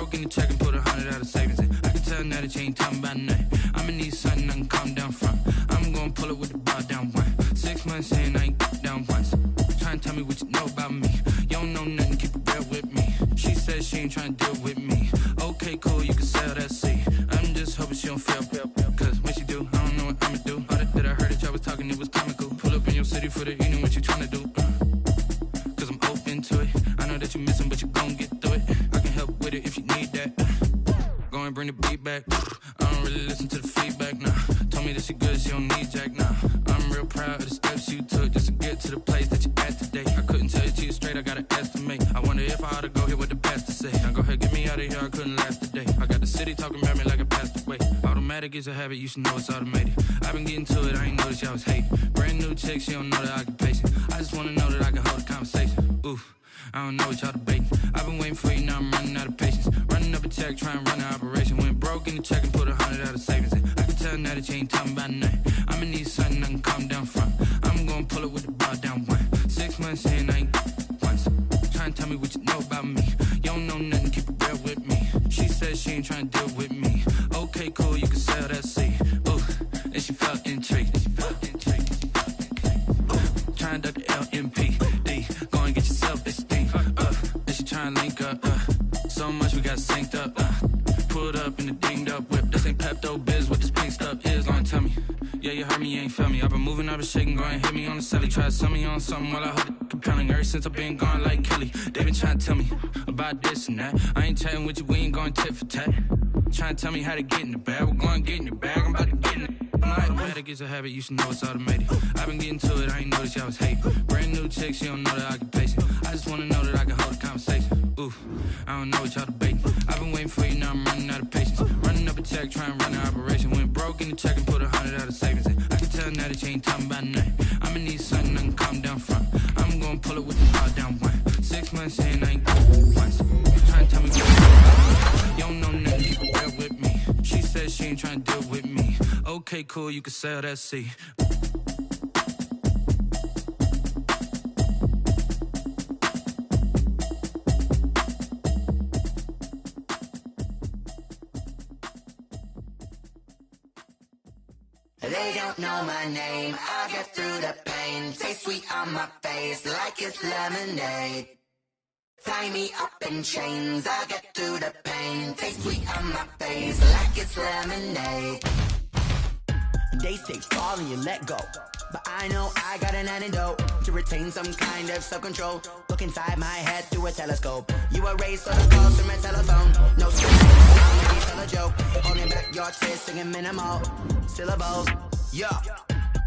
broke in the check and put 100 out of savings in. I can tell now that you ain't talking about nothing. I'ma need something I can calm down from. I'm gonna pull it with the bar down one. 6 months in, I ain't down once. Trying to tell me what you know about me. You don't know nothing, keep it real with me. She says she ain't trying to deal with me. Okay, cool, you can sell that seat. I'm just hoping she don't fail. Cause when she do, I don't know what I'ma do. All that I heard that y'all was talking, it was comical. Pull up in your city for the evening, what you trying to do? Cause I'm open to it. I know that you missing, but you gon' get through it. I can help with it if you need that. Go and bring the beat back. I don't really listen to the feedback, nah. Told me that she good, she don't need jack, nah. I'm real proud of the steps you took just to get to the place that you at today. I couldn't tell you to you straight, I gotta estimate. I wonder if I ought to go here with the best to say. Now go ahead, get me out of here, I couldn't last today. I got the city talking about me like I passed away. Automatic is a habit, you should know it's automated. I've been getting to it, I ain't noticed y'all was hating. Brand new chick, she don't know the occupation. I just wanna know that I can hold a conversation. Oof, I don't know what y'all debating. I've been waiting for you, now I'm running out of patience. Running up a check, trying to run an operation. Went broke in the check and put 100 out of savings in. I can tell now that you ain't talking about nothing. I'ma need something I can calm down from. I'm gonna pull it with the bar down one. 6 months in, I ain't once. Trying to tell me what you know about me. You don't know nothing, keep it real with me. She says she ain't trying to deal with me. Okay, cool, you can sell that seat. Ooh, and she felt intrigued. Trying to duck the LMPD. Go and get your self-esteem up. And she trying to link up. So much we got synced up. Pulled up in the dinged up whip. This ain't Pepto-Biz, what this pink stuff is. Gonna tell me. Yeah, you heard me, you ain't felt me. I've been moving, I've been shaking, go and hit me on the celly. Try to sell me on something while I hold it compelling. Ever since I've been gone like Kelly, they been trying to tell me about this and that. I ain't chatting with you, we ain't going tit for tat. Trying to tell me how to get in the bag. We're going to get in the bag, I'm about to get in it. Automatic is a habit, you should know it's automated. I've been getting to it, I ain't noticed y'all was hating. Brand new chick, she don't know the occupation. I just wanna know that I can hold a conversation. Oof, I don't know what y'all debating. I've been waiting for you, now I'm running out of patience. Running up a check, trying to run an operation. Went broke in the check and put 100 out of savings in. I can tell now that you ain't talking about nothing. I'ma need something I can calm down from. I'm gonna pull it with the bar down one. 6 months in, I ain't once. Trying to tell me what you don't know nothing, keep it real with me. She says she ain't trying to deal with me. Okay, cool, you can sell that seat. They don't know my name, I get through the pain. Taste sweet on my face like it's lemonade. Tie me up in chains, I get through the pain. Taste sweet on my face like it's lemonade. They say fall and you let go, but I know I got an antidote to retain some kind of self-control. Look inside my head through a telescope. You erase all the calls from a telephone. No strings, I'll make you tell a joke. Holding back your tears, singing minimal syllables. Yo,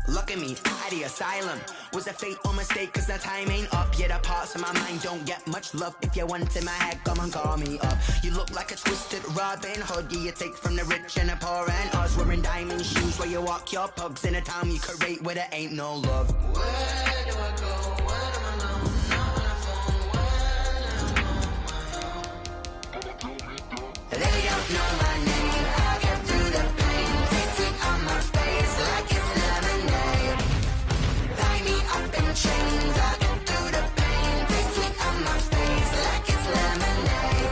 look at me, out of the asylum. Was a fate or mistake, cause the time ain't up. Yeah, the parts of my mind don't get much love. If you want in my head, come and call me up. You look like a twisted Robin Hood. Yeah, you take from the rich and the poor and us. Wearing diamond shoes where you walk your pugs in a town you create where there ain't no love. Where do I go? Where do I know? They don't know my name. I get through the pain. Taste sweet on my face like it's lemonade. Tie me up in chains. I get through the pain. Taste sweet on my face like it's lemonade.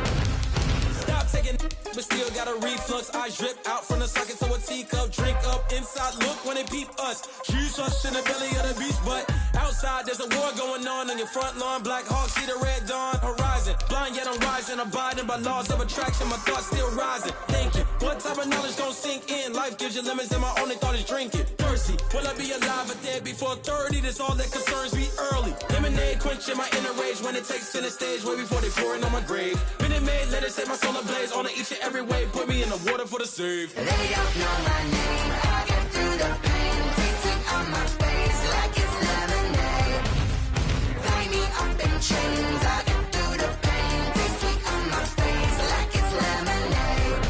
Stop taking, but still got a reflux. Eyes drip out from the socket to a teacup. Drink up inside, look when they peep us. Shoes us in the belly of the beast, but outside there's a war going on your front lawn. Black Hawk, see the red dawn horizon. Blind yet I'm rising, abiding by laws of attraction. My thoughts still rising. Thinking, what type of knowledge don't sink in? Life gives you lemons and my only thought is drinking. Thirsty, will I be alive or dead before 30? That's all that concerns me early. Lemonade quenching my inner rage when it takes center stage way before they pouring on my grave. Minute Maid, let it set my soul ablaze on each and every way. Put me in the water for the save. They don't know my name. I get through the pain. Taste sweet on my face like it's lemonade. Tie me up in chains. I get through the pain. Taste sweet on my face like it's lemonade.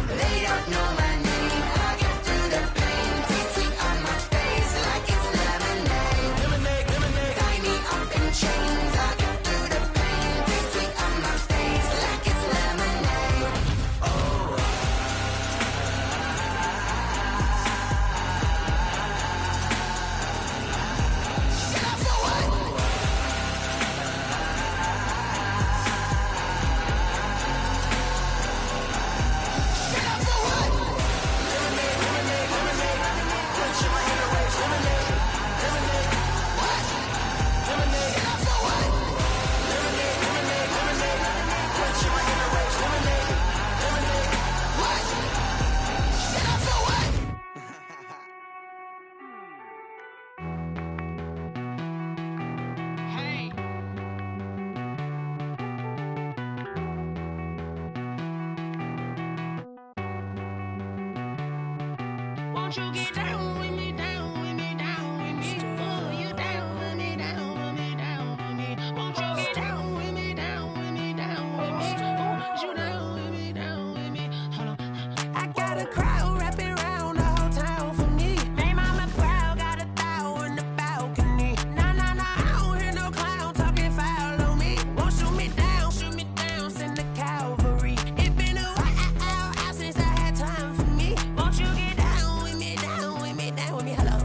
They don't know my name. I get through the pain. Taste sweet on my face like it's lemonade. Lemonade, lemonade. Tie me up in chains. I get through the pain. Taste sweet on my face like it's lemonade. Oh. Won't you get down with me, down with me, down with me? Oh, you down with me, down with me, down with me. Won't you get down with me, down with me, down with me? Oh, you down with me, down with me? Hold on. I got a crowd wrapping around the whole town for me. Made mama proud, got a thou in the balcony. Nah, nah, nah, I don't hear no clown talking foul on me. Won't shoot me down, send the cavalry. It been a while since I had time for me. Won't you get down with me, down with me, down with me? Hello.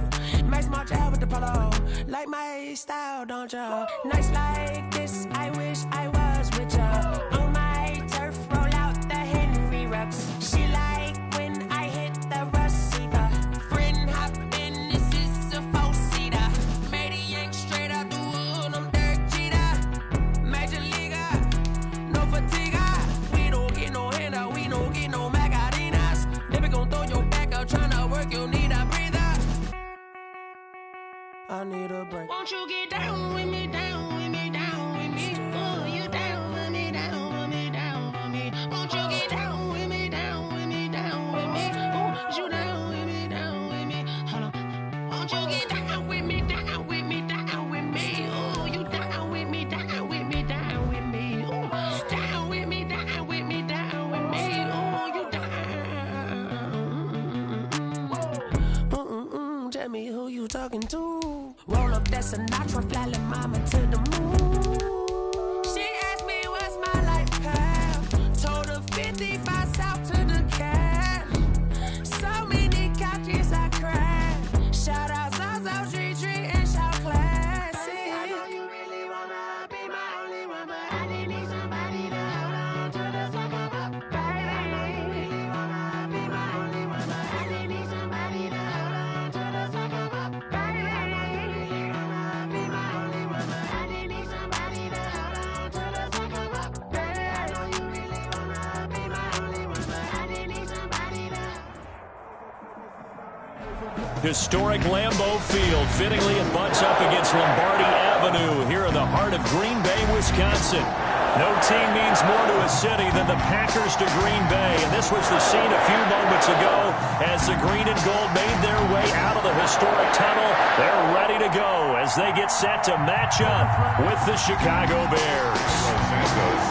Max March out with the polo. Like my style, don't ya? Nights like this, I wish I was with ya. On my turf, roll out the Henry Rux. She like when I hit the receiver. Friend hop in, this is a four-seater. Made a yank straight out the wood, I'm Derek Jeter. Major leaguer, no fatigue. We don't get no handout, we don't get no Macarinas. Never gon' throw your back out, tryna work, you need a breather. I need a break. Won't you get down with me, down with me, down with me? Oh, you down with me, down with me, down with me? Won't you get down with me, down with me, down with me? Oh, you down with me, down with me? Hold on. Won't you get down with me, down with me, down with me? Oh, you down with me, down with me, down with me? Oh, down with me, down with me, down with me? Oh, you down. Tell me who you talking to. Roll up that Sinatra, fly la mama to the moon. She asked me what's my life path. Told her 55 south to the cab. So many couches I cried. Shout out South Street and shout classy. I know you really wanna be my only one, but I didn't need somebody to hold on to the second up. Baby, I know you really wanna be my only one, but I didn't need somebody to hold on to the second up. Baby, I know you really wanna be my only one, but I didn't need somebody to hold on to the second up. Baby, I know you really wanna be my only one, but I didn't need somebody to. Historic Lambeau Field. Fittingly, it butts up against Lombardi Avenue here in the heart of Green Bay, Wisconsin. No team means more to a city than the Packers to Green Bay, and this was the scene a few moments ago as the green and gold made their way out of the historic tunnel. They're ready to go as they get set to match up with the Chicago Bears.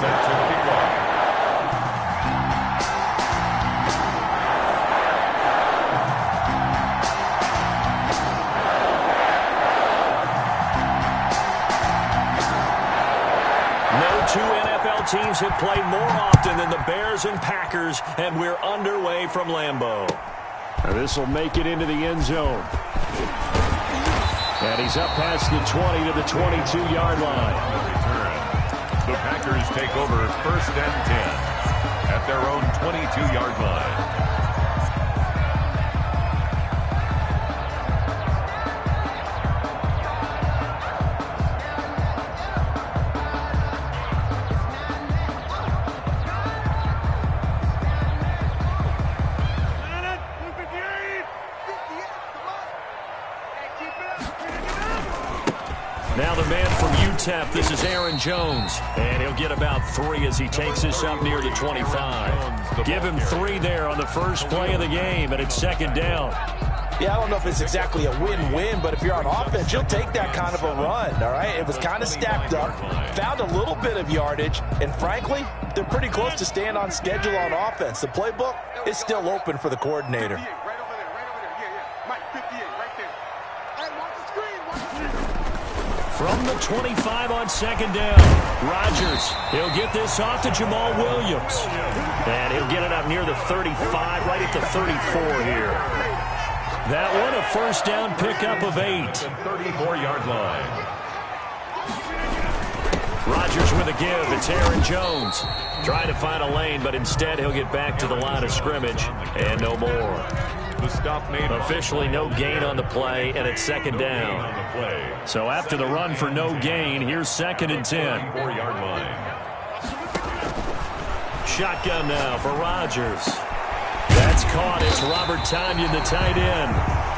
Set to kick off. Two NFL teams have played more often than the Bears and Packers, and we're underway from Lambeau. This will make it into the end zone. And he's up past the 20 to the 22-yard line. The Packers take over 1st and 10 at their own 22-yard line. Now the man from UTEP, this is Aaron Jones, and he'll get about 3 as he takes this up near the 25. Give him 3 there on the first play of the game, and it's 2nd down. Yeah, I don't know if it's exactly a win-win, but if you're on offense, you'll take that kind of a run, all right? It was kind of stacked up, found a little bit of yardage, and frankly, they're pretty close to staying on schedule on offense. The playbook is still open for the coordinator. From the 25 on 2nd down, Rodgers, he'll get this off to Jamal Williams. And he'll get it up near the 35, right at the 34 here. That one, a 1st down pickup of 8. 34-yard line. Rodgers with a give. It's Aaron Jones. Trying to find a lane, but instead he'll get back to the line of scrimmage. And no more. The stop made officially no gain on the play, and it's 2nd down. So after the run for no gain, here's 2nd and 10. 4-yard line. Shotgun now for Rodgers. That's caught. It's Robert Tonyan, the tight end.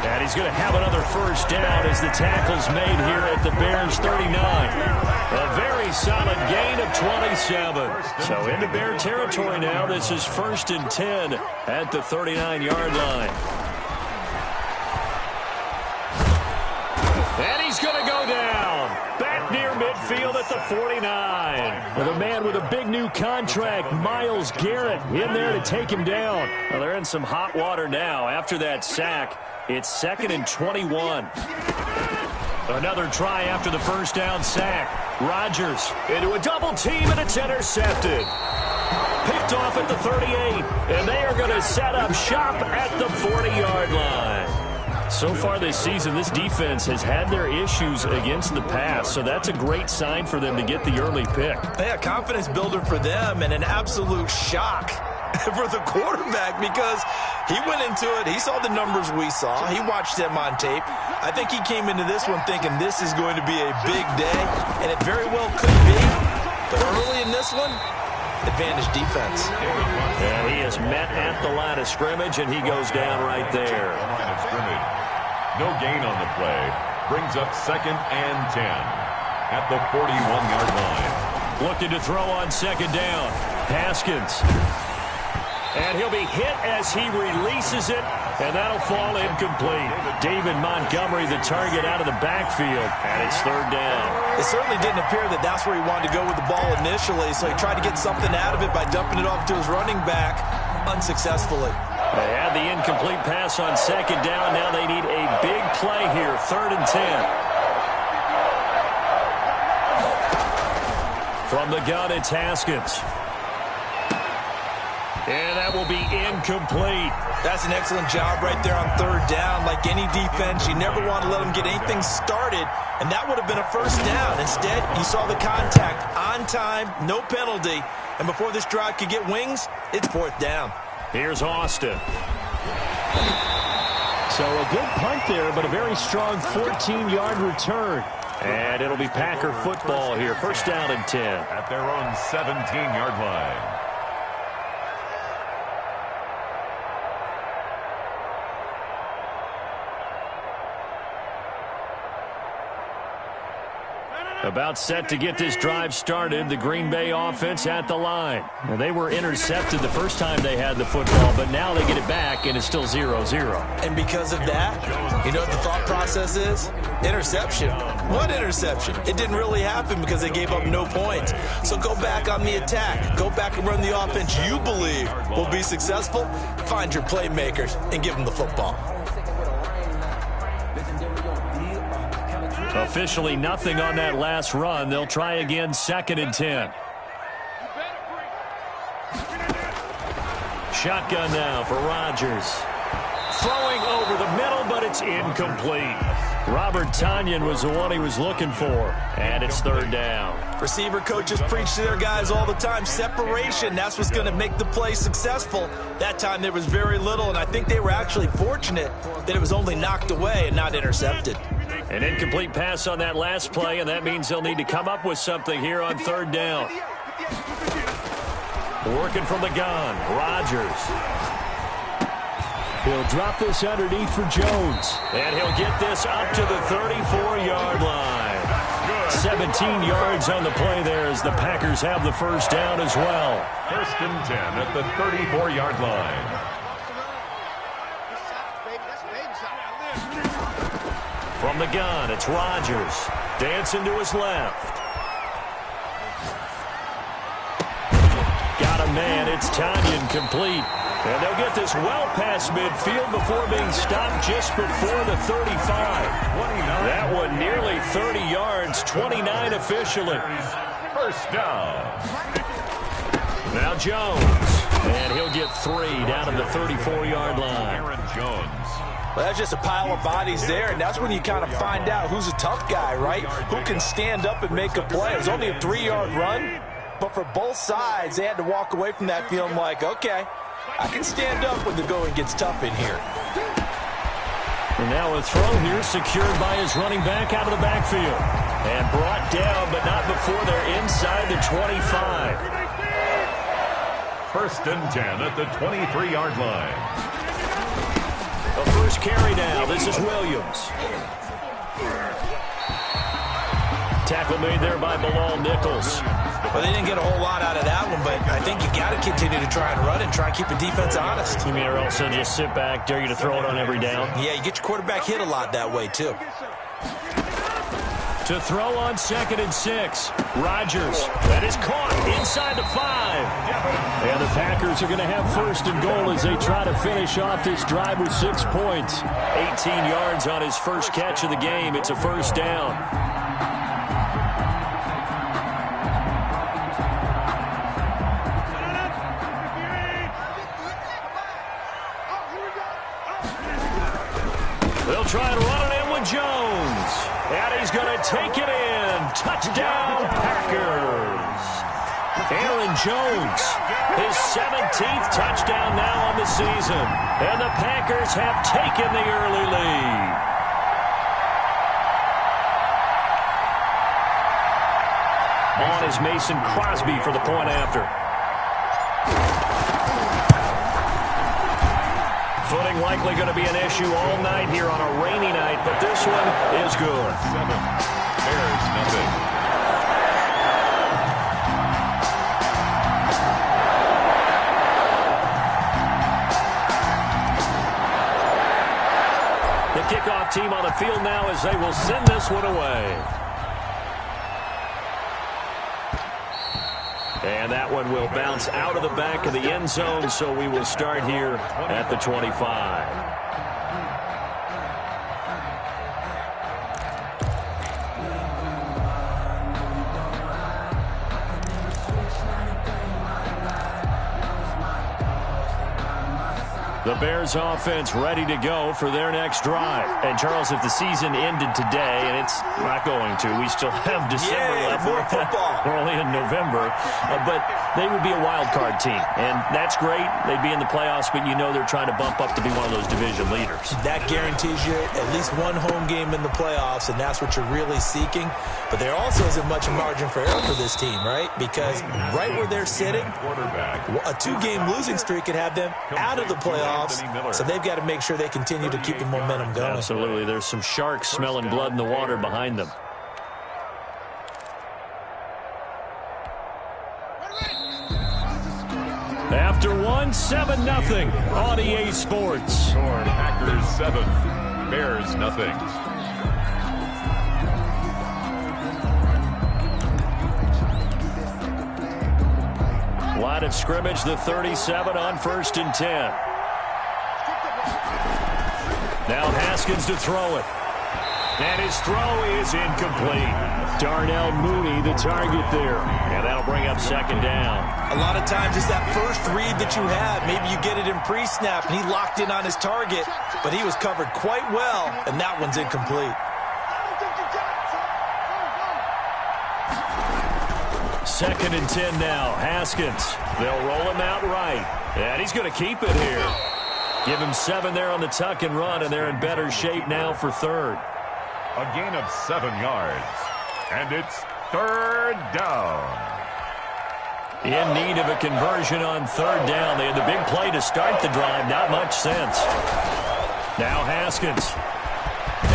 And he's going to have another 1st down as the tackle's made here at the Bears 39. A very solid gain of 27. So into Bear territory now. This is 1st and 10 at the 39-yard line. And he's going to go down. Back near midfield at the 49. Well, the man with a big new contract, Myles Garrett, in there to take him down. Well, they're in some hot water now. After that sack, it's 2nd and 21. Another try after the first down sack. Rodgers into a double team, and it's intercepted. Picked off at the 38, and they are going to set up shop at the 40-yard line. So far this season, this defense has had their issues against the pass, so that's a great sign for them to get the early pick. Yeah, confidence builder for them and an absolute shock for the quarterback because he went into it. He saw the numbers we saw. He watched them on tape. I think he came into this one thinking this is going to be a big day, and it very well could be. But early in this one, advantage defense. And he is met at the line of scrimmage, and he goes down right there. Line of scrimmage. No gain on the play. Brings up 2nd and 10 at the 41-yard line. Looking to throw on 2nd down. Haskins. And he'll be hit as he releases it, and that'll fall incomplete. David Montgomery, the target out of the backfield, and it's 3rd down. It certainly didn't appear that that's where he wanted to go with the ball initially, so he tried to get something out of it by dumping it off to his running back unsuccessful. They had the incomplete pass on 2nd down. Now they need a big play here, 3rd and 10. From the gun, it's Haskins. And that will be incomplete. That's an excellent job right there on 3rd down. Like any defense, you never want to let them get anything started, and that would have been a 1st down. Instead, you saw the contact on time, no penalty, and before this drive could get wings, it's 4th down. Here's Austin. So a good punt there, but a very strong 14-yard return. And it'll be Packer football here. 1st down and 10. At their own 17-yard line. About set to get this drive started, the Green Bay offense at the line. Well, they were intercepted the first time they had the football, but now they get it back, and it's still 0-0. And because of that, you know what the thought process is? Interception. What interception? It didn't really happen because they gave up no points. So go back on the attack. Go back and run the offense you believe will be successful. Find your playmakers and give them the football. Officially nothing on that last run. They'll try again, 2nd and 10. Shotgun now for Rodgers. Throwing over the middle, but it's incomplete. Robert Tonyan was the one he was looking for, and it's 3rd down. Receiver coaches preach to their guys all the time. Separation, that's what's going to make the play successful. That time there was very little, and I think they were actually fortunate that it was only knocked away and not intercepted. An incomplete pass on that last play, and that means they'll need to come up with something here on 3rd down. Working from the gun, Rodgers. He'll drop this underneath for Jones. And he'll get this up to the 34-yard line. 17 yards on the play there as the Packers have the 1st down as well. 1st and 10 at the 34-yard line. From the gun, it's Rodgers. Dancing to his left. Got a man, it's Tonyan complete. And they'll get this well past midfield before being stopped just before the 35. That one nearly 30 yards, 29 officially. 1st down. Now Jones. And he'll get 3 down to the 34-yard line. Aaron Jones. Well, that's just a pile of bodies there, and that's when you kind of find out who's a tough guy, right? Who can stand up and make a play. It was only a 3-yard run, but for both sides, they had to walk away from that feeling like, okay, I can stand up when the going gets tough in here. And now a throw here secured by his running back out of the backfield. And brought down, but not before they're inside the 25. 1st and 10 at the 23-yard line. The first carry now. This is Williams. Tackle made there by Bilal Nichols. Well, they didn't get a whole lot out of that one, but I think you got to continue to try and run and try and keep the defense honest. You mean or else they'll just sit back, dare you to throw it on every down? Yeah, you get your quarterback hit a lot that way, too. To throw on 2nd and 6. Rodgers. That is caught inside the 5. And the Packers are going to have 1st and goal as they try to finish off this drive with 6 points. 18 yards on his first catch of the game. It's a 1st down. They'll try and run it in with Jones. And he's going to take it in. Touchdown, Packers. Aaron Jones, his 17th touchdown now on the season. And the Packers have taken the early lead. On is Mason Crosby for the point after. Footing likely going to be an issue all night here on a rainy night, but this one is good. 7. Bears nothing. The kickoff team on the field now as they will send this one away. And that one will bounce out of the back of the end zone, so we will start here at the 25. The Bears offense ready to go for their next drive. And, Charles, if the season ended today, and it's not going to, we still have December left. More football. We're only in November. But they would be a wild card team. And that's great. They'd be in the playoffs, but you know they're trying to bump up to be one of those division leaders. That guarantees you at least one home game in the playoffs, and that's what you're really seeking. But there also isn't much margin for error for this team, right? Because right where they're sitting, a 2-game losing streak could have them out of the playoffs. So they've got to make sure they continue to keep the momentum going. Absolutely. There's some sharks smelling blood in the water behind them. After 7-0 on EA Sports. Score Packers 7. Bears nothing. Line of scrimmage, the 37 on 1st and 10. Now Haskins to throw it. And his throw is incomplete. Darnell Mooney, the target there. And that'll bring up 2nd down. A lot of times it's that first read that you have. Maybe you get it in pre-snap, and he locked in on his target, but he was covered quite well, and that one's incomplete. 2nd and 10 now. Haskins. They'll roll him out right. And he's going to keep it here. Give him 7 there on the tuck and run, and they're in better shape now for 3rd. A gain of 7 yards. And it's 3rd down. In need of a conversion on 3rd down. They had the big play to start the drive. Not much sense. Now Haskins.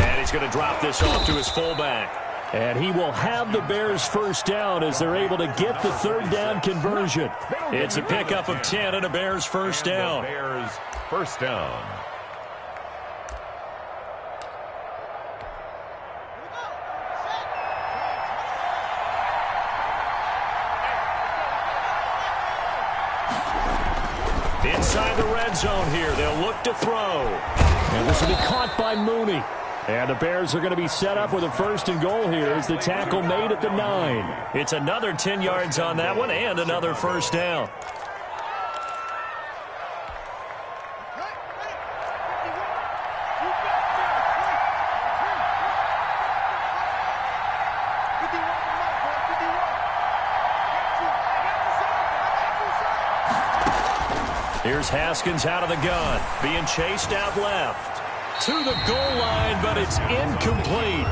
And he's going to drop this off to his fullback. And he will have the Bears 1st down as they're able to get the 3rd down conversion. It's a pickup of 10 and a Bears 1st down. Bears 1st down. Inside the red zone here. They'll look to throw. And this will be caught by Mooney. And the Bears are going to be set up with a 1st and goal here as the tackle made at the 9. It's another 10 yards on that one and another 1st down. Here's Haskins out of the gun, being chased out left. To the goal line, but it's incomplete.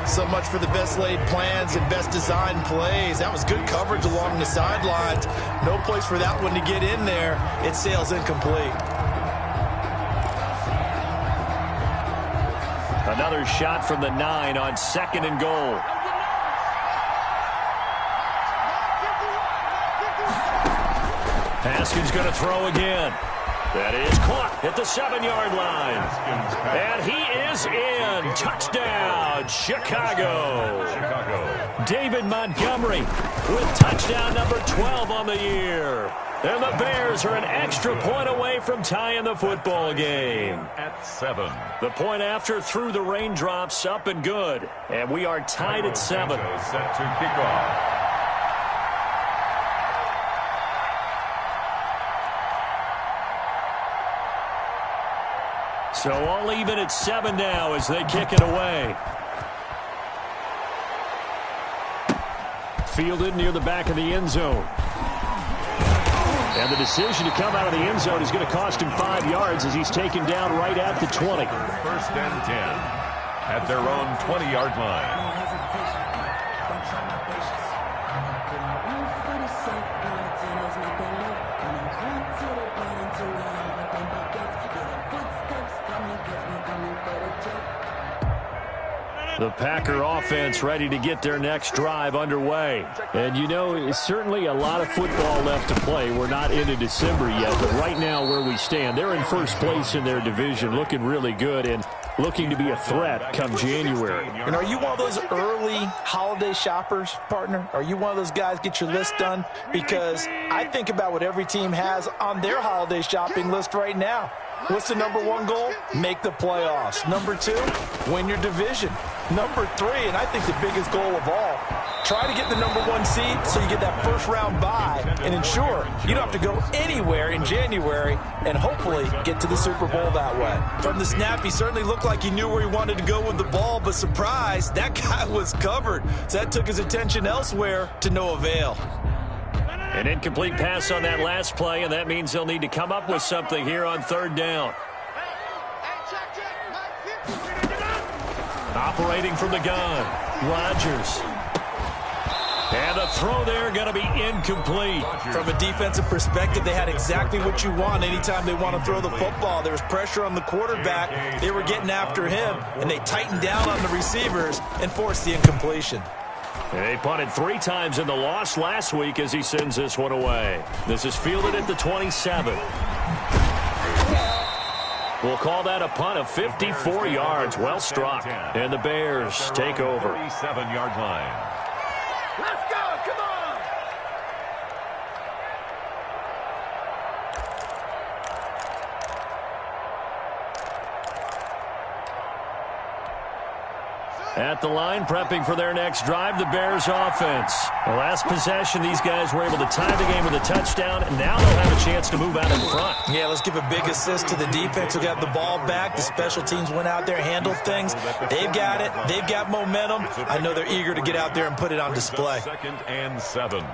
So much for the best laid plans and best designed plays. That was good coverage along the sidelines. No place for that one to get in there. It sails incomplete. Another shot from the 9 on 2nd and goal. Haskins going to throw again. That is caught at the 7-yard line. And he is in. Touchdown, Chicago. David Montgomery with touchdown number 12 on the year. And the Bears are an extra point away from tying the football game. At 7. The point after through the raindrops, up and good. And we are tied at 7. Set to kick off. So all even at 7 now as they kick it away. Fielded near the back of the end zone. And the decision to come out of the end zone is going to cost him 5 yards as he's taken down right at the 20. First and 10 at their own 20-yard line. The Packer offense ready to get their next drive underway. And, you know, it's certainly a lot of football left to play. We're not into December yet, but right now where we stand, they're in first place in their division, looking really good and looking to be a threat come January. And are you one of those early holiday shoppers, partner? Are you one of those guys get your list done? Because I think about what every team has on their holiday shopping list right now. What's the number 1 goal? Make the playoffs. Number 2, win your division. Number 3, and I think the biggest goal of all, try to get the number 1 seed so you get that first-round bye and ensure you don't have to go anywhere in January and hopefully get to the Super Bowl that way. From the snap, he certainly looked like he knew where he wanted to go with the ball, but surprise, that guy was covered. So that took his attention elsewhere to no avail. An incomplete pass on that last play, and that means they'll need to come up with something here on 3rd down. Operating from the gun, Rodgers. And the throw there going to be incomplete. From a defensive perspective, they had exactly what you want anytime they want to throw the football. There was pressure on the quarterback. They were getting after him, and they tightened down on the receivers and forced the incompletion. They punted 3 times in the loss last week as he sends this one away. This is fielded at the 27. We'll call that a punt of 54 yards. Well struck. And the Bears take over. 37-yard line. Let's go, come on! At the line, prepping for their next drive, the Bears offense. The last possession, these guys were able to tie the game with a touchdown, and now they'll have a chance to move out in front. Yeah, let's give a big assist to the defense who got the ball back. The special teams went out there, handled things. They've got it. They've got momentum. I know they're eager to get out there and put it on display. 2nd and 7.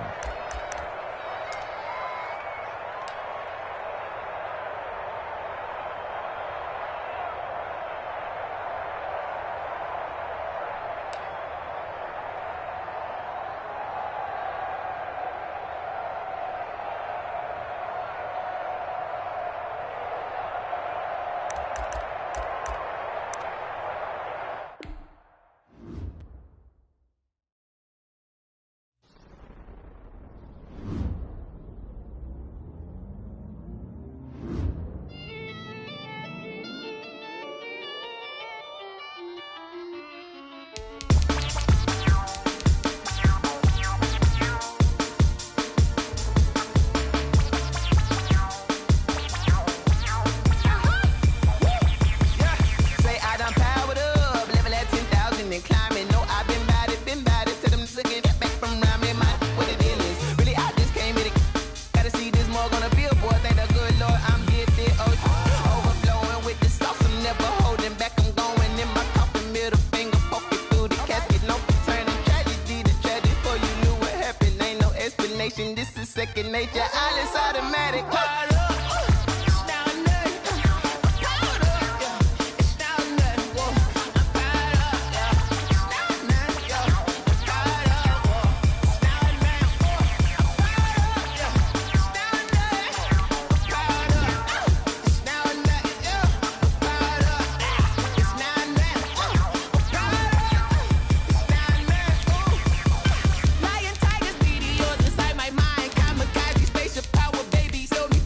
second nature. All is automatic. Lion, tigers, meteors inside my mind. Kamikaze, spaceship power, baby. Show me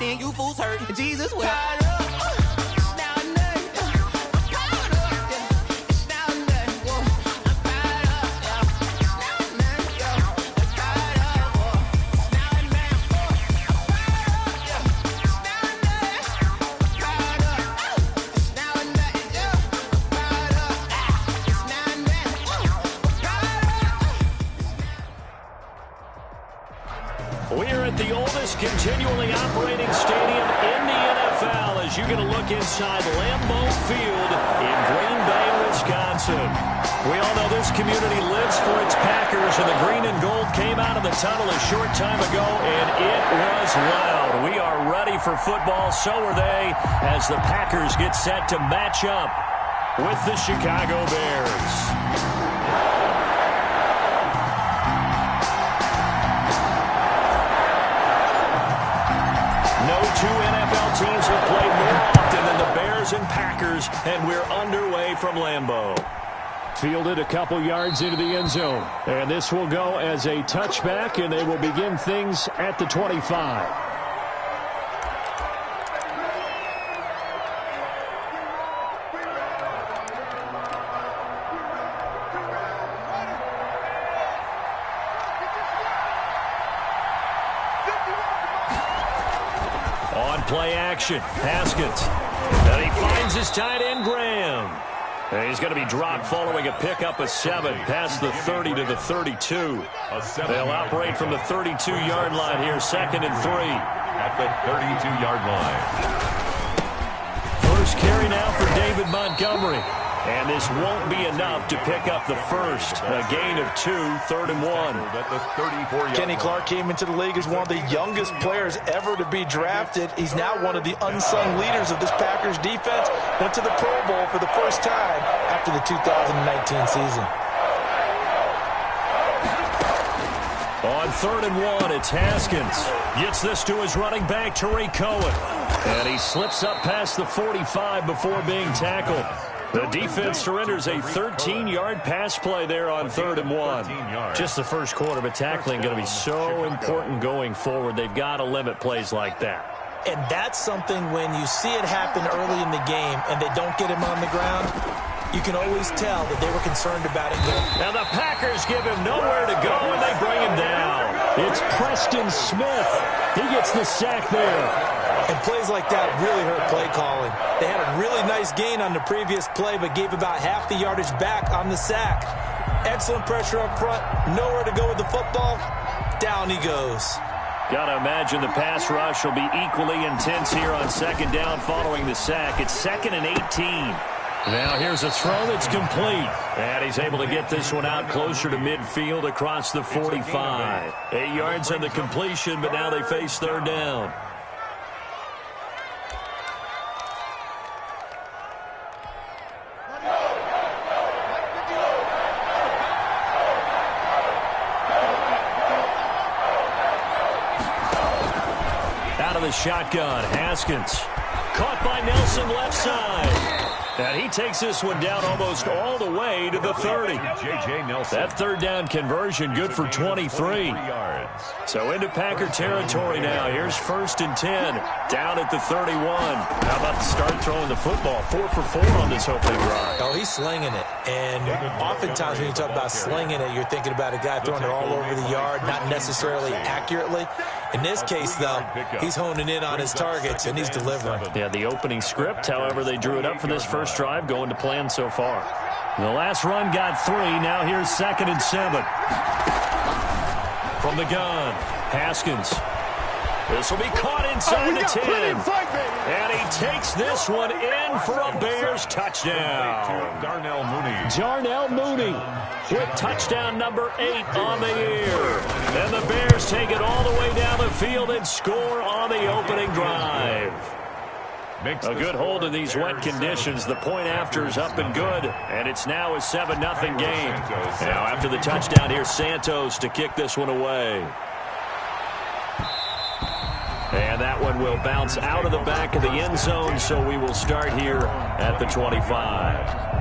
then you fools hurt. Jesus will. We're at the oldest continually operating stadium in the NFL as you get a look inside Lambeau Field in Green Bay, Wisconsin. We all know this community lives for its Packers, and the green and gold came out of the tunnel a short time ago, and it was loud. We are ready for football, so are they, as the Packers get set to match up with the Chicago Bears. No two NFL teams have played more often than the Bears and Packers, and we're underway from Lambeau. Fielded a couple yards into the end zone, and this will go as a touchback, and they will begin things at the 25. Play action. Haskins. And he finds his tight end, Graham. And he's going to be dropped following a pickup of 7 past the 30 to the 32. They'll operate from the 32-yard line here, 2nd and 3. At the 32-yard line. First carry now for David Montgomery. And this won't be enough to pick up the first. A gain of 2, 3rd and 1. At the 34-yard Kenny Clark came into the league as one of the youngest players ever to be drafted. He's now one of the unsung leaders of this Packers defense. Went to the Pro Bowl for the first time after the 2019 season. On 3rd and 1, it's Haskins. Gets this to his running back, Tariq Cohen. And he slips up past the 45 before being tackled. The defense surrenders a 13-yard pass play there on 3rd and 1. Just the first quarter, but tackling going to be so important going forward. They've got to limit plays like that. And that's something when you see it happen early in the game and they don't get him on the ground, you can always tell that they were concerned about it. Now the Packers give him nowhere to go, and they bring him down. It's Preston Smith. He gets the sack there. And plays like that really hurt play calling. They had a really nice gain on the previous play, but gave about half the yardage back on the sack. Excellent pressure up front. Nowhere to go with the football. Down he goes. Got to imagine the pass rush will be equally intense here on 2nd down following the sack. It's 2nd and 18. Now here's a throw that's complete. And he's able to get this one out closer to midfield across the 45. 8 yards on the completion, but now they face 3rd down. Out of the shotgun, Haskins. Caught by Nelson left side. And he takes this one down almost all the way to the 30. J.J. Nelson. That 3rd down conversion good for 23. So into Packer territory now. Here's 1st and 10. Down at the 31. How about the start throwing the football? 4 for 4 on this opening drive. Oh, he's slinging it. And oftentimes when you talk about slinging it, you're thinking about a guy throwing it all over the yard, not necessarily accurately. In this case, though, he's honing in on his targets, and he's delivering. Yeah, the opening script, however, they drew it up for this first drive, going to plan so far. The last run got 3. Now here's 2nd and 7. From the gun, Haskins. This will be caught inside the 10. And he takes this one in for a Bears touchdown. Darnell Mooney. Darnell Mooney with touchdown number 8 on the year. And the Bears take it all the way down the field and score on the opening drive. A good hold in these wet conditions. The point after is up and good, and it's now a 7-0 game. Now after the touchdown, here's Santos to kick this one away. And that one will bounce out of the back of the end zone, so we will start here at the 25.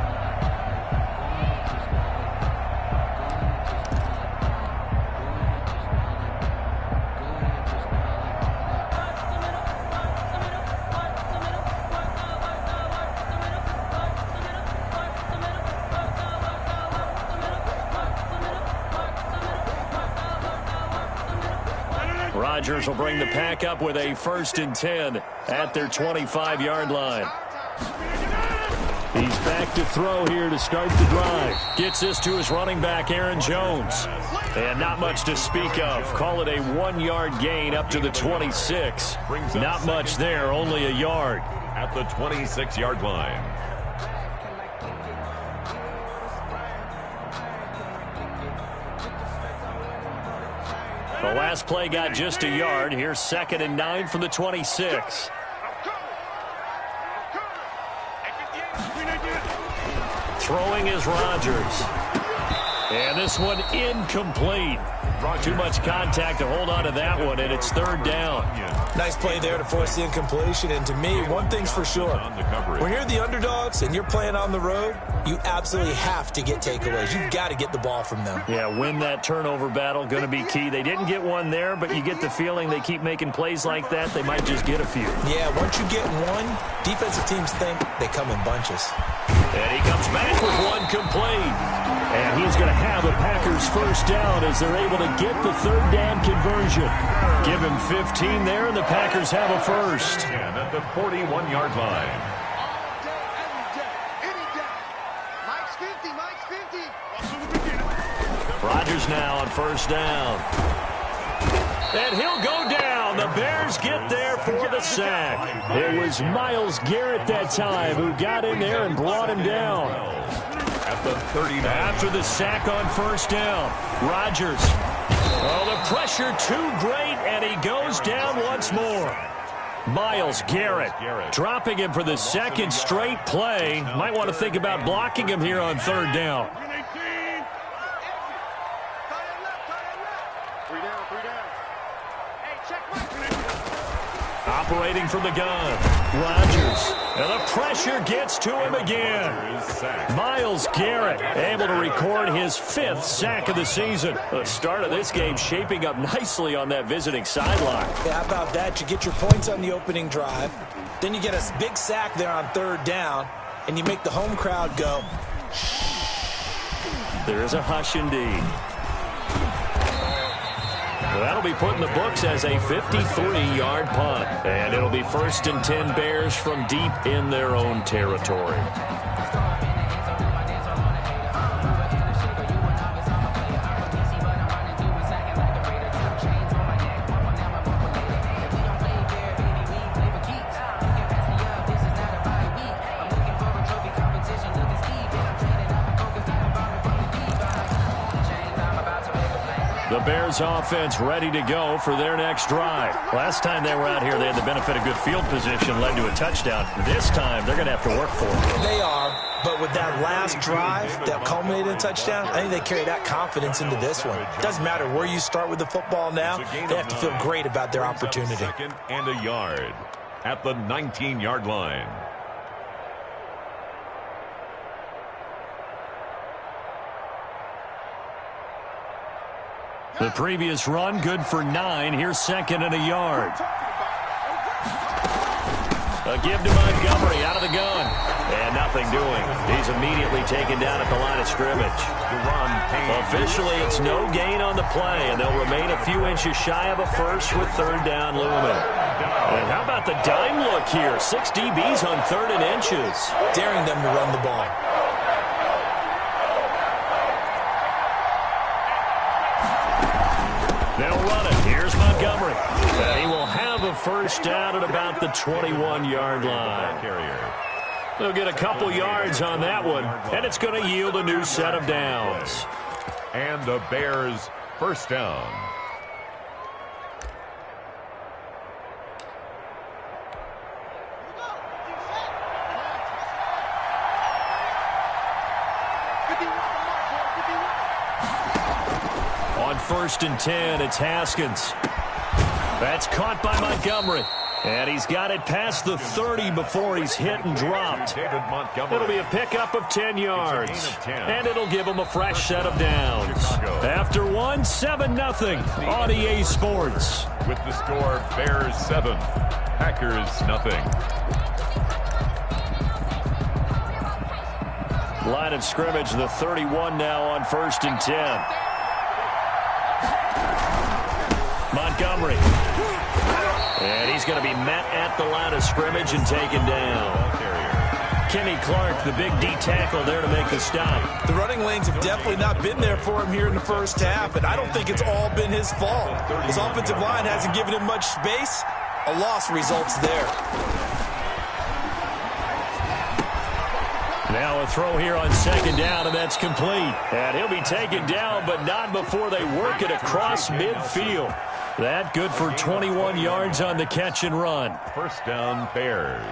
Rodgers will bring the pack up with a 1st and 10 at their 25-yard line. He's back to throw here to start the drive. Gets this to his running back, Aaron Jones. And not much to speak of. Call it a 1-yard gain up to the 26. Not much there, only a yard. At the 26-yard line. The last play got just a yard. Here's 2nd and 9 from the 26. Throwing is Rodgers. And this one incomplete. Too much contact to hold on to that one, and it's 3rd down. Nice play there to force the incompletion. And to me, one thing's for sure. When you're the underdogs and you're playing on the road, you absolutely have to get takeaways. You've got to get the ball from them. Yeah, win that turnover battle, going to be key. They didn't get one there, but you get the feeling they keep making plays like that, they might just get a few. Yeah, once you get one, defensive teams think they come in bunches. And he comes back with one complete. And he's going to have a Packers 1st down as they're able to get the 3rd down conversion. Give him 15 there, and the Packers have a 1st. And at the 41-yard line. Rodgers now on 1st down. And he'll go down. The Bears get there for the sack. It was Myles Garrett that time who got in there and brought him down. At the 39. After the sack on 1st down, Rodgers. Oh, the pressure too great, and he goes down once more. Myles Garrett dropping him for the 2nd straight play. Might want to think about blocking him here on 3rd down. Operating from the gun, Rodgers. And the pressure gets to him again. Myles Garrett able to record his 5th sack of the season. The start of this game shaping up nicely on that visiting sideline. Yeah, how about that? You get your points on the opening drive. Then you get a big sack there on 3rd down. And you make the home crowd go. There is a hush indeed. That'll be put in the books as a 53-yard punt. And it'll be 1st and 10 Bears from deep in their own territory. The Bears offense ready to go for their next drive. Last time they were out here, they had the benefit of good field position, led to a touchdown. This time, they're going to have to work for it. They are, but with that last drive that culminated in a touchdown, I think they carry that confidence into this one. Doesn't matter where you start with the football now, they have to feel great about their opportunity. 2nd and a yard at the 19-yard line. The previous run, good for 9. Here's 2nd and a yard. A give to Montgomery out of the gun. And nothing doing. He's immediately taken down at the line of scrimmage. Officially, it's no gain on the play, and they'll remain a few inches shy of a 1st with 3rd down looming. And how about the dime look here? 6 DBs on 3rd and inches. Daring them to run the ball. They'll run it. Here's Montgomery. And he will have a 1st down at about the 21-yard line. They'll get a couple yards on that one, and it's going to yield a new set of downs. And the Bears' 1st down. On 1st and 10, it's Haskins. That's caught by Montgomery. And he's got it past the 30 before he's hit and dropped. It'll be a pickup of 10 yards. And it'll give him a fresh set of downs. After one, 7-0 on EA Sports. With the score, Bears 7, Packers nothing. Line of scrimmage, the 31 now on 1st and 10. Montgomery. And he's going to be met at the line of scrimmage and taken down. Kenny Clark, the big D tackle there to make the stop. The running lanes have definitely not been there for him here in the first half, and I don't think it's all been his fault. His offensive line hasn't given him much space. A loss results there. Now a throw here on second down, and that's complete. And he'll be taken down, but not before they work it across midfield. That good for 21 yards on the catch and run. First down, Bears.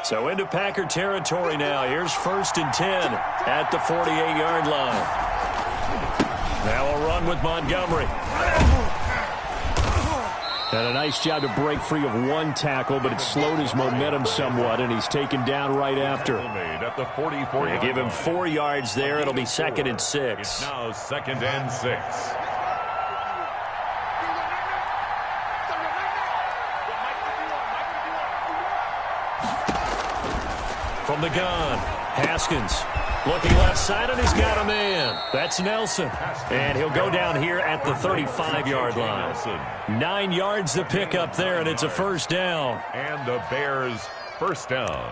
So into Packer territory now. Here's 1st and 10 at the 48-yard line. Now a run with Montgomery. And a nice job to break free of one tackle, but it slowed his momentum somewhat, and he's taken down right after. At the 44. They give him 4 yards there. It'll be 2nd and 6. It's now 2nd and 6. From the gun, Haskins looking left side, and he's got a man. That's Nelson. And he'll go down here at the 35-yard line. 9 yards to pick up there, and it's a first down. And the Bears first down.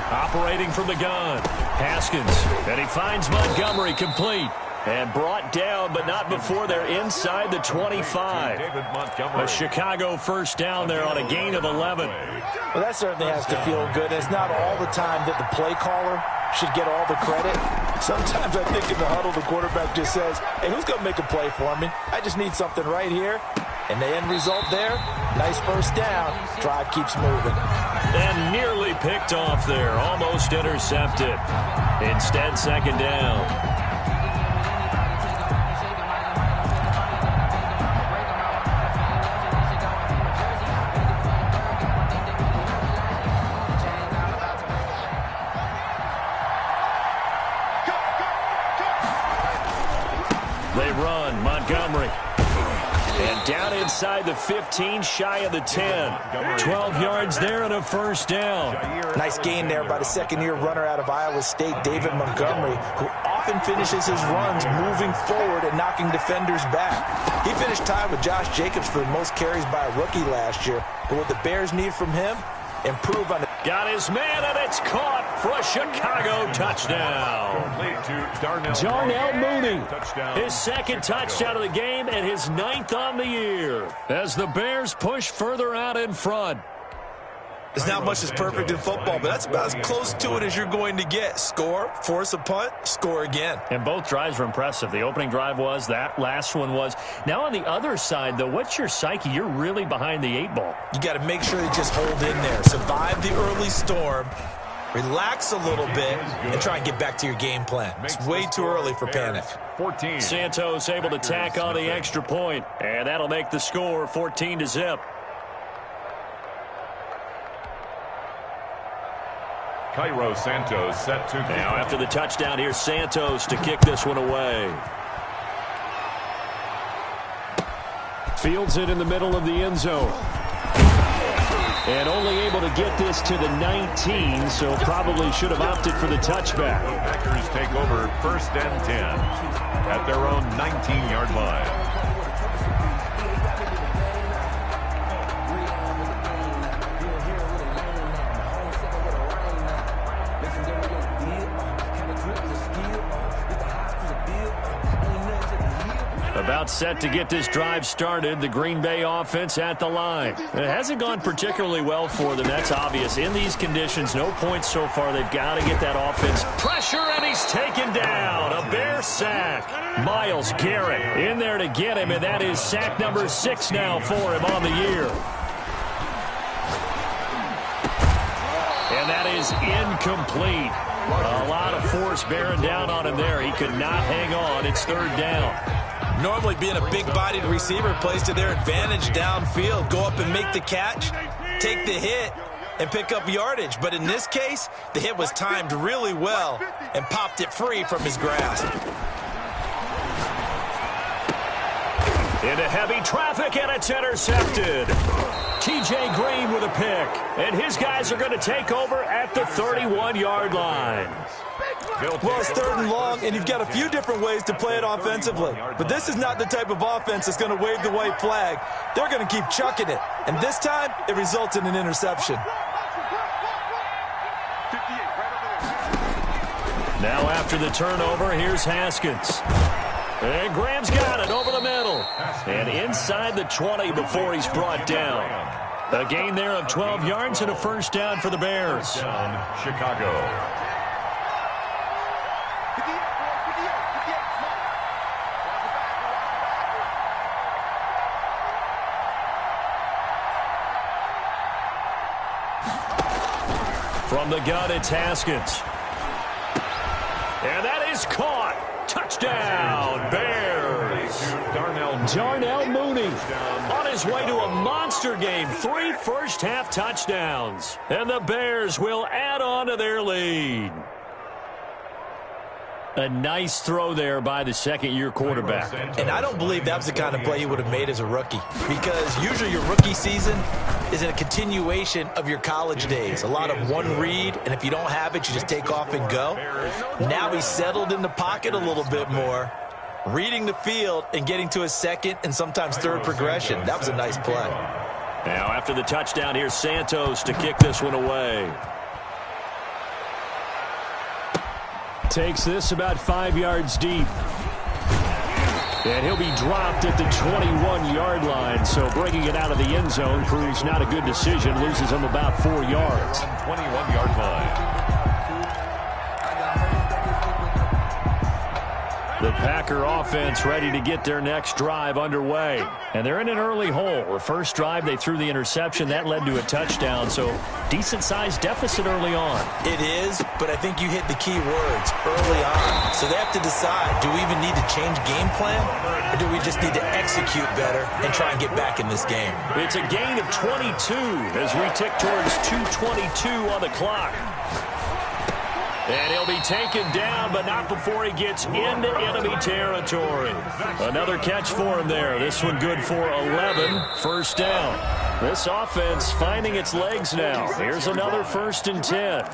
Operating from the gun, Haskins, and he finds Montgomery complete. And brought down, but not before they're inside the 25. A Chicago first down there on a gain of 11. Well, that certainly has to feel good. It's not all the time that the play caller should get all the credit. Sometimes I think in the huddle, the quarterback just says, hey, who's going to make a play for me? I just need something right here. And the end result there, nice first down. Drive keeps moving. And nearly picked off there, almost intercepted. Instead, 2nd down. They run, Montgomery. And down inside the 15, shy of the 10. 12 yards there and a first down. Nice gain there by the second-year runner out of Iowa State, David Montgomery, who often finishes his runs moving forward and knocking defenders back. He finished tied with Josh Jacobs for the most carries by a rookie last year. But what the Bears need from him, improve on the... Got his man, and it's caught for a Chicago touchdown. Darnell Mooney, his 2nd touchdown of the game and his 9th on the year as the Bears push further out in front. There's not much that's perfect in football, but that's about as close to it as you're going to get. Score, force a punt, score again. And both drives were impressive. The opening drive was, that last one was. Now on the other side, though, what's your psyche? You're really behind the 8 ball. You got to make sure you just hold in there. Survive the early storm, relax a little bit, and try and get back to your game plan. It's way too early for panic. 14. Santos able to tack on the extra point, and that'll make the score 14-0. Cairo Santos set to... Now after the touchdown, here's Santos to kick this one away. Fields it in the middle of the end zone. And only able to get this to the 19, so probably should have opted for the touchback. Packers take over 1st and 10 at their own 19-yard line. About set to get this drive started. The Green Bay offense at the line. It hasn't gone particularly well for them. That's obvious. In these conditions, no points so far. They've got to get that offense. Pressure, and he's taken down. A Bear sack. Myles Garrett in there to get him, and that is sack number 6 now for him on the year. And that is incomplete. A lot of force bearing down on him there. He could not hang on. It's 3rd down. Normally being a big-bodied receiver plays to their advantage downfield. Go up and make the catch, take the hit, and pick up yardage. But in this case, the hit was timed really well and popped it free from his grasp. Into heavy traffic, and it's intercepted. T.J. Green with a pick, and his guys are going to take over at the 31-yard line. Well, it's 3rd and long, and you've got a few different ways to play it offensively. But this is not the type of offense that's going to wave the white flag. They're going to keep chucking it. And this time, it results in an interception. Now after the turnover, here's Haskins. And Graham's got it over the middle. And inside the 20 before he's brought down. A gain there of 12 yards and a first down for the Bears. Chicago. From the gun, it's Haskins. And that is caught. Touchdown, Bears. Darnell Mooney on his way to a monster game. 3 first-half touchdowns. And the Bears will add on to their lead. A nice throw there by the second-year quarterback. And I don't believe that was the kind of play he would have made as a rookie, because usually your rookie season is a continuation of your college days. A lot of one read, and if you don't have it, you just take off and go. Now he's settled in the pocket a little bit more, reading the field and getting to his second and sometimes third progression. That was a nice play. Now after the touchdown, here's Santos to kick this one away. Takes this about 5 yards deep. And he'll be dropped at the 21-yard line. So bringing it out of the end zone proves not a good decision. Loses him about 4 yards. 21-yard line. The Packer offense ready to get their next drive underway. And they're in an early hole. The first drive, they threw the interception. That led to a touchdown. So decent-sized deficit early on. It is, but I think you hit the key words early on. So they have to decide, do we even need to change game plan? Or do we just need to execute better and try and get back in this game? It's a gain of 22 as we tick towards 2:22 on the clock. And he'll be taken down, but not before he gets into enemy territory. Another catch for him there. This one good for 11. First down. This offense finding its legs now. Here's another 1st and 10.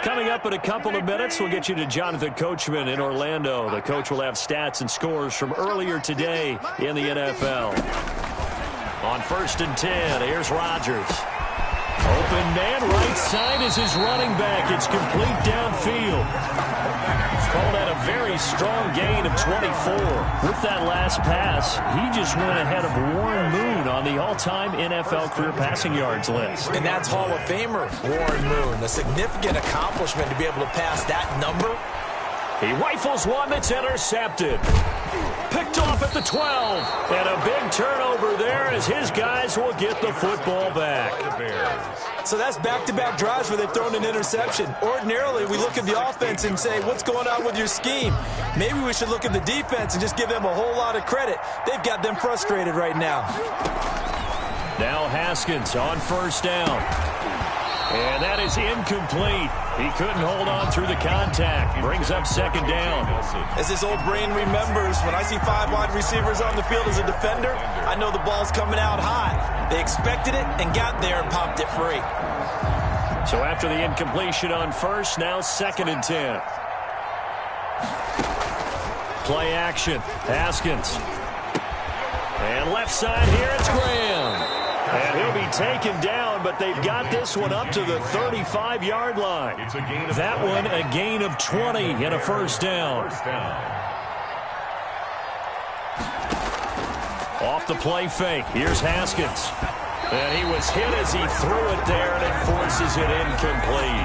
Coming up in a couple of minutes, we'll get you to Jonathan Coachman in Orlando. The coach will have stats and scores from earlier today in the NFL. On 1st and 10, here's Rodgers. Open man, right side is his running back. It's complete downfield. Called that a very strong gain of 24. With that last pass, he just went ahead of Warren Moon on the all-time NFL career passing yards list. And that's Hall of Famer Warren Moon. A significant accomplishment to be able to pass that number. He rifles one that's intercepted. Picked off at the 12. And a big turnover there as his guys will get the football back. So that's back-to-back drives where they've thrown an interception. Ordinarily, we look at the offense and say, what's going on with your scheme? Maybe we should look at the defense and just give them a whole lot of credit. They've got them frustrated right now. Now Haskins on 1st down. And that is incomplete. He couldn't hold on through the contact. Brings up 2nd down. As his old brain remembers, when I see 5 wide receivers on the field as a defender, I know the ball's coming out high. They expected it and got there and popped it free. So after the incompletion on 1st, now 2nd and 10. Play action. Haskins. And left side here, it's Graham. And he'll be taken down, but they've got this one up to the 35-yard line. That one a gain of 20 and a 1st down. Off the play fake. Here's Haskins. And he was hit as he threw it there, and it forces it incomplete.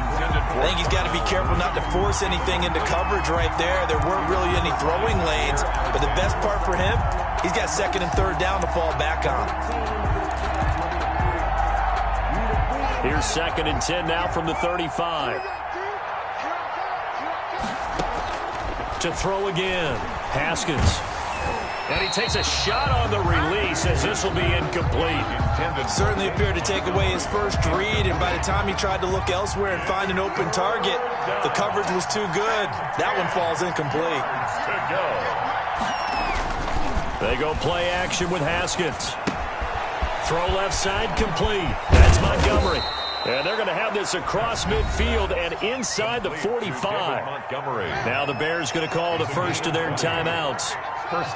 I think he's got to be careful not to force anything into coverage right there. There weren't really any throwing lanes, but the best part for him He's got second and third down to fall back on. Here's second and 10 now from the 35. To throw again. Haskins. And he takes a shot on the release as this will be incomplete. Certainly appeared to take away his first read, and by the time he tried to look elsewhere and find an open target, the coverage was too good. That one falls incomplete. They go play action with Haskins. Throw left side complete. That's Montgomery. And they're going to have this across midfield and inside the 45. Now the Bears going to call the first of their timeouts,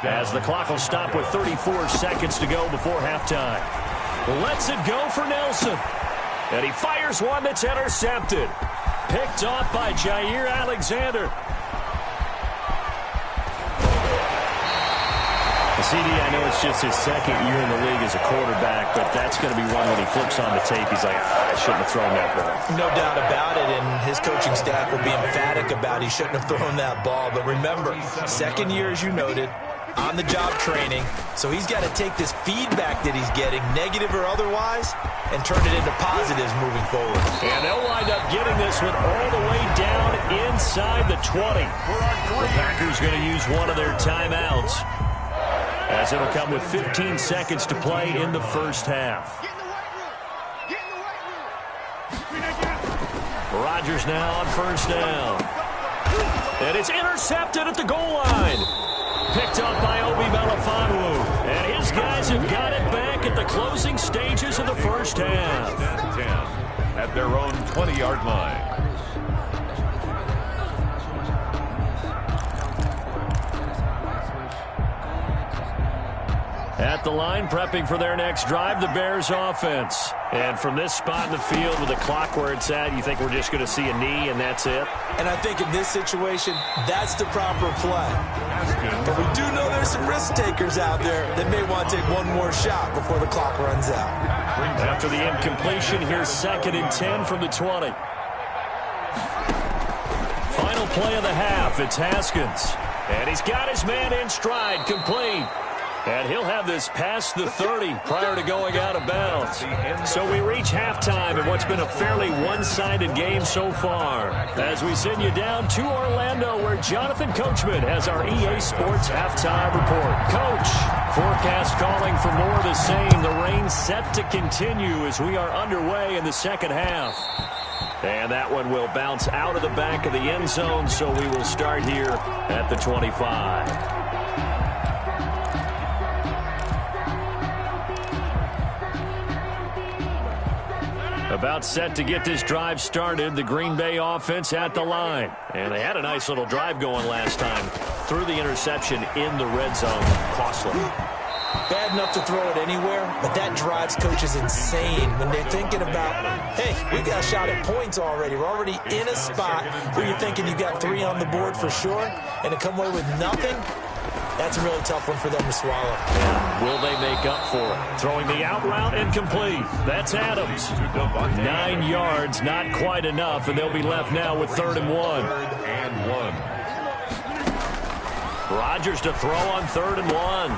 as the clock will stop with 34 seconds to go before halftime. Lets it go for Nelson. And he fires one that's intercepted. Picked off by Jair Alexander. CD, I know it's just his second year in the league as a quarterback, but that's going to be one when he flips on the tape. He's like, I shouldn't have thrown that ball. No doubt about it, and his coaching staff will be emphatic about he shouldn't have thrown that ball. But remember, second year, as you noted, on-the-job training, so he's got to take this feedback that he's getting, negative or otherwise, and turn it into positives moving forward. And they'll wind up getting this one all the way down inside the 20. The Packers going to use one of their timeouts, as it'll come with 15 seconds to play in the first half. Rodgers now on first down. And it's intercepted at the goal line. Picked up by Obi Melifonwu. And his guys have got it back at the closing stages of the first half. At their own 20-yard line. At the line, prepping for their next drive, the Bears offense. And from this spot in the field with the clock where it's at, you think we're just going to see a knee and that's it? And I think in this situation, that's the proper play. But we do know there's some risk takers out there that may want to take one more shot before the clock runs out. After the incompletion, here's second and 10 from the 20. Final play of the half, it's Haskins. And he's got his man in stride, complete. And he'll have this past the 30 prior to going out of bounds. So we reach halftime in what's been a fairly one-sided game so far, as we send you down to Orlando, where Jonathan Coachman has our EA Sports halftime report. Coach, forecast calling for more of the same. The rain set to continue as we are underway in the second half. And that one will bounce out of the back of the end zone, so we will start here at the 25. About set to get this drive started, the Green Bay offense at the line. And they had a nice little drive going last time. Threw the interception in the red zone. Costly. Bad enough to throw it anywhere, but that drives coaches insane when they're thinking about, hey, we got a shot at points already. We're already in a spot where you're thinking you got 3 on the board for sure, and to come away with nothing, that's a really tough one for them to swallow. Yeah. Will they make up for it? Throwing the out route incomplete. That's Adams. 9 yards, not quite enough, and they'll be left now with 3rd and 1. Rodgers to throw on 3rd and 1.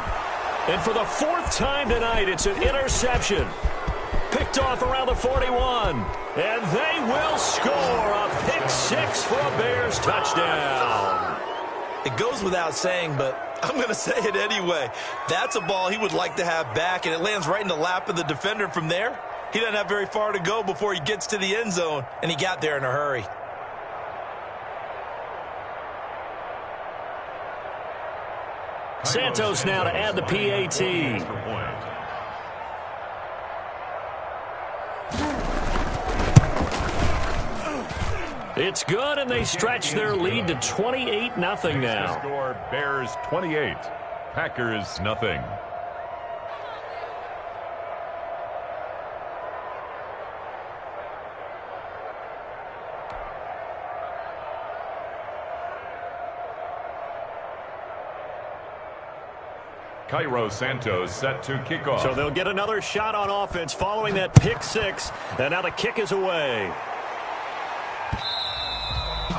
And for the 4th time tonight, it's an interception. Picked off around the 41. And they will score a pick 6 for a Bears touchdown. It goes without saying, but I'm going to say it anyway. That's a ball he would like to have back, and it lands right in the lap of the defender from there. He doesn't have very far to go before he gets to the end zone, and he got there in a hurry. Santos now to add the PAT. It's good, and they stretch their lead to 28-0 now. Score Bears 28, Packers nothing. Cairo Santos set to kick off. So they'll get another shot on offense following that pick 6, and now the kick is away.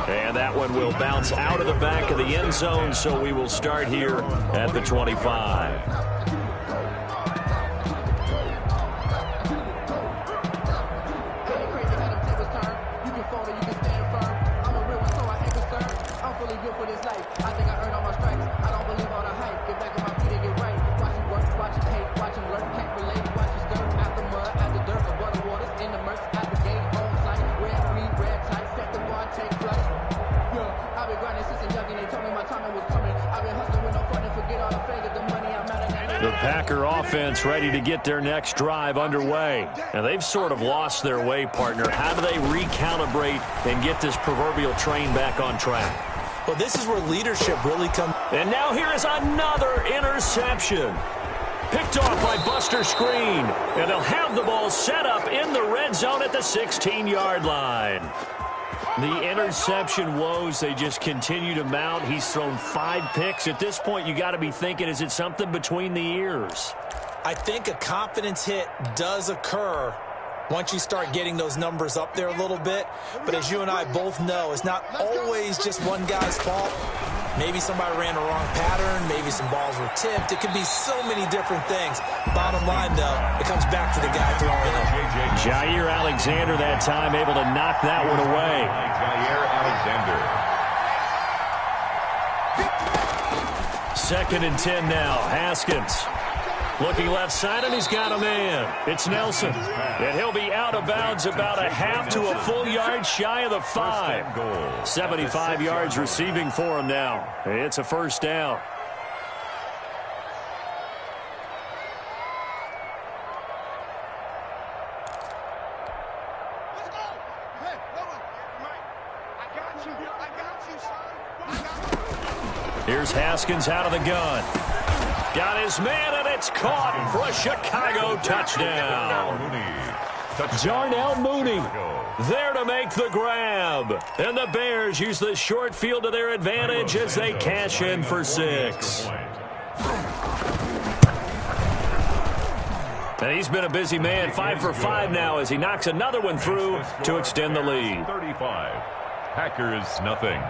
And that one will bounce out of the back of the end zone, so we will start here at the 25. The Packer offense ready to get their next drive underway. And they've sort of lost their way, partner. How do they recalibrate and get this proverbial train back on track? Well, this is where leadership really comes. And now here is another interception. Picked off by Buster Screen. And they'll have the ball set up in the red zone at the 16-yard line. The interception woes, they just continue to mount. He's thrown 5 picks. At this point, you got to be thinking, is it something between the ears? I think a confidence hit does occur once you start getting those numbers up there a little bit. But as you and I both know, it's not always just one guy's fault. Maybe somebody ran the wrong pattern. Maybe some balls were tipped. It could be so many different things. Bottom line, though, it comes back to the guy throwing them. Jair Alexander that time able to knock that one away. Jair Alexander. 2nd and 10 now. Haskins. Looking left side, and he's got a man. It's Nelson. And he'll be out of bounds about a half to a full yard shy of the 5. 75 yards receiving for him now. It's a first down. Here's Haskins out of the gun. Got his man, and it's caught for a Chicago touchdown. Darnell Mooney there to make the grab. And the Bears use the short field to their advantage as they cash in for 6. And he's been a busy man, 5 for 5 now as he knocks another one through to extend the lead. 35. Packers nothing.